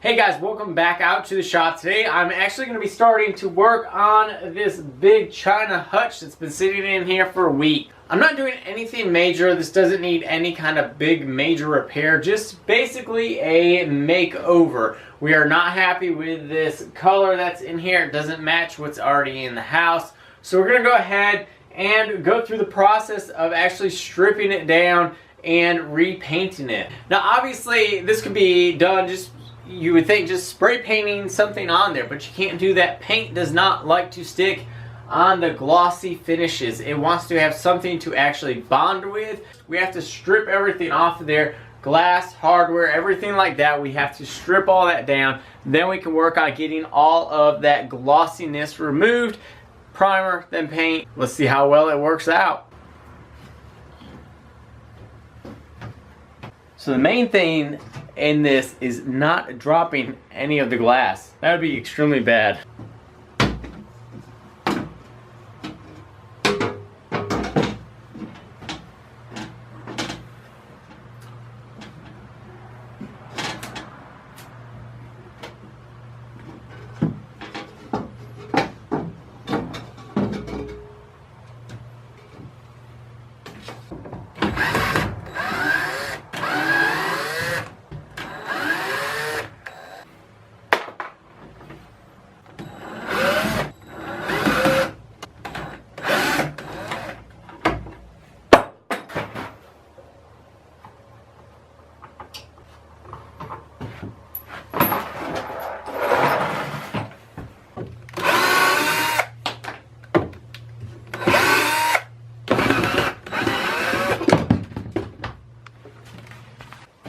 Hey guys, welcome back out to the shop. Today I'm actually going to be starting to work on this big China hutch that's been sitting in here for a week. I'm not doing anything major. This doesn't need any kind of big major repair, just basically a makeover. We are not happy with this color that's in here. It doesn't match what's already in the house. So we're going to go ahead and go through the process of actually stripping it down and repainting it. Now obviously this could be done just, you would think, just spray painting something on there, but you can't do that. Paint does not like to stick on the glossy finishes. It wants to have something to actually bond with. We have to strip everything off of there. Glass, hardware, everything like that. We have to strip all that down. Then we can work on getting all of that glossiness removed. Primer, then paint. Let's see how well it works out. So the main thing in this is not dropping any of the glass. That would be extremely bad.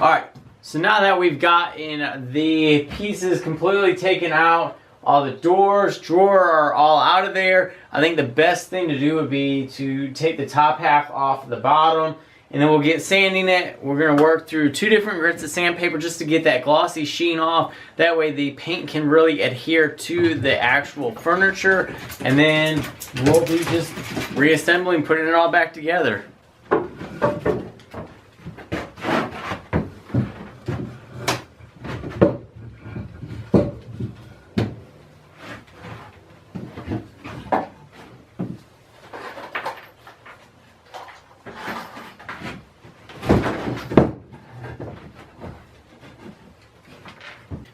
Alright, so now that we've gotten the pieces completely taken out, all the doors, drawer are all out of there, I think the best thing to do would be to take the top half off the bottom, and then we'll get sanding it. We're going to work through 2 different grits of sandpaper just to get that glossy sheen off. That way the paint can really adhere to the actual furniture, and then we'll be just reassembling, putting it all back together.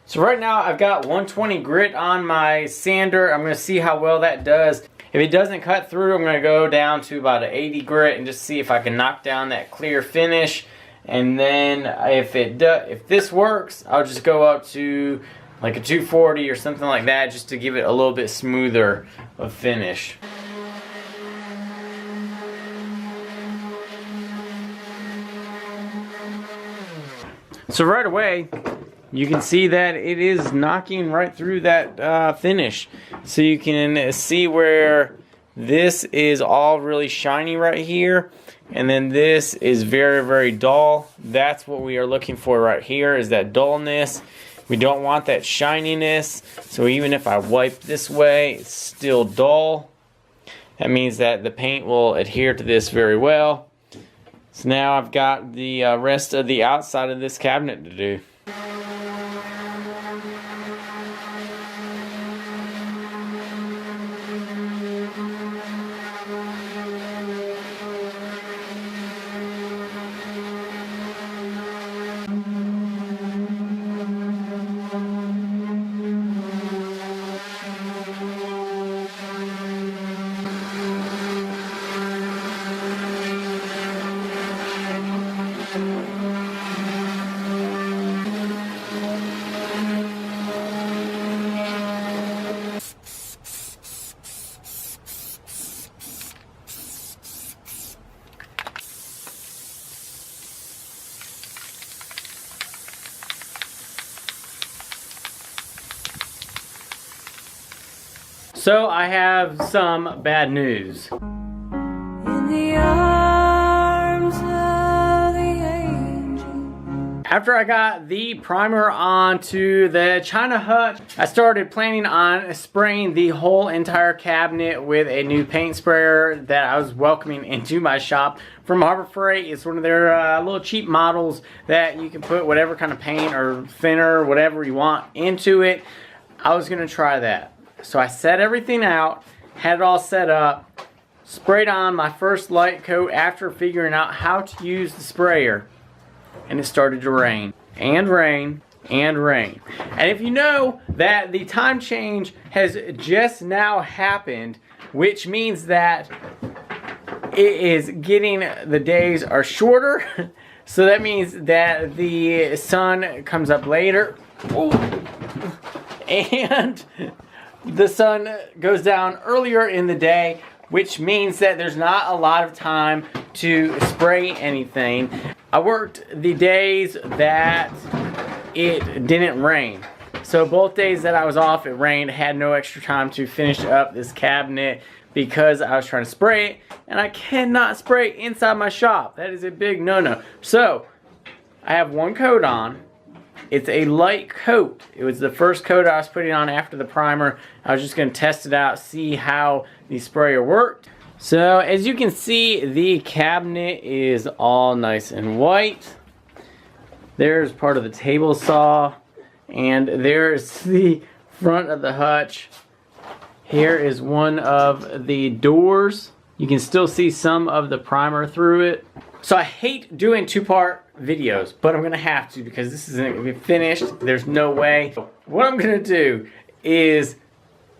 So right now I've got 120 grit on my sander. I'm going to see how well that does. If it doesn't cut through, I'm going to go down to about an 80 grit and just see if I can knock down that clear finish. And then if this works, I'll just go up to like a 240 or something like that, just to give it a little bit smoother of finish. So right away, you can see that it is knocking right through that finish. So you can see where this is all really shiny right here, and then this is very, very dull. That's what we are looking for right here, is that dullness. We don't want that shininess. So even if I wipe this way, it's still dull. That means that the paint will adhere to this very well. So now I've got the rest of the outside of this cabinet to do. So I have some bad news. In the arms of the angel. After I got the primer onto the China Hutch, I started planning on spraying the whole entire cabinet with a new paint sprayer that I was welcoming into my shop from Harbor Freight. It's one of their little cheap models that you can put whatever kind of paint or thinner, whatever you want into it. I was gonna try that. So I set everything out, had it all set up, sprayed on my first light coat after figuring out how to use the sprayer. And it started to rain, and rain, and rain. And if you know that the time change has just now happened, which means that it is getting, the days are shorter, so that means that the sun comes up later. Ooh. And the sun goes down earlier in the day, which means that there's not a lot of time to spray anything. I worked the days that it didn't rain. So both days that I was off, it rained. Had no extra time to finish up this cabinet because I was trying to spray it, and I cannot spray inside my shop. That is a big no-no. So I have one coat on. It's a light coat. It was the first coat I was putting on after the primer. I was just going to test it out, see how the sprayer worked. So as you can see, the cabinet is all nice and white. There's part of the table saw, and there's the front of the hutch. Here is one of the doors. You can still see some of the primer through it. So I hate doing two-part videos, but I'm gonna have to because this isn't gonna be finished. There's no way. What I'm gonna do is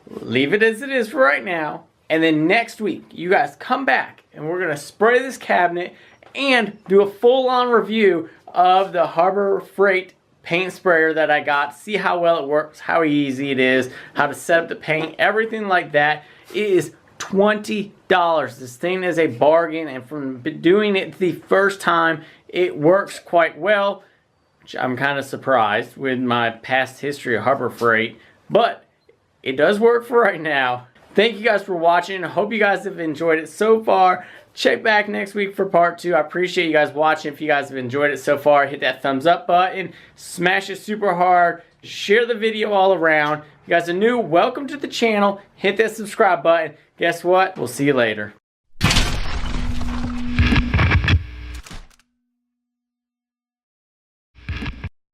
leave it as it is for right now, and then next week you guys come back and we're gonna spray this cabinet and do a full-on review of the Harbor Freight paint sprayer that I got. See how well it works, how easy it is, how to set up the paint, everything like that. It is $20. This thing is a bargain, and from doing it the first time, it works quite well, which I'm kind of surprised with my past history of Harbor Freight, but it does work for right now. Thank you guys for watching. I hope you guys have enjoyed it so far. Check back next week for part 2. I appreciate you guys watching. If you guys have enjoyed it so far, hit that thumbs up button, smash it super hard, share the video all around. If you guys are new, welcome to the channel. Hit that subscribe button. Guess what? We'll see you later.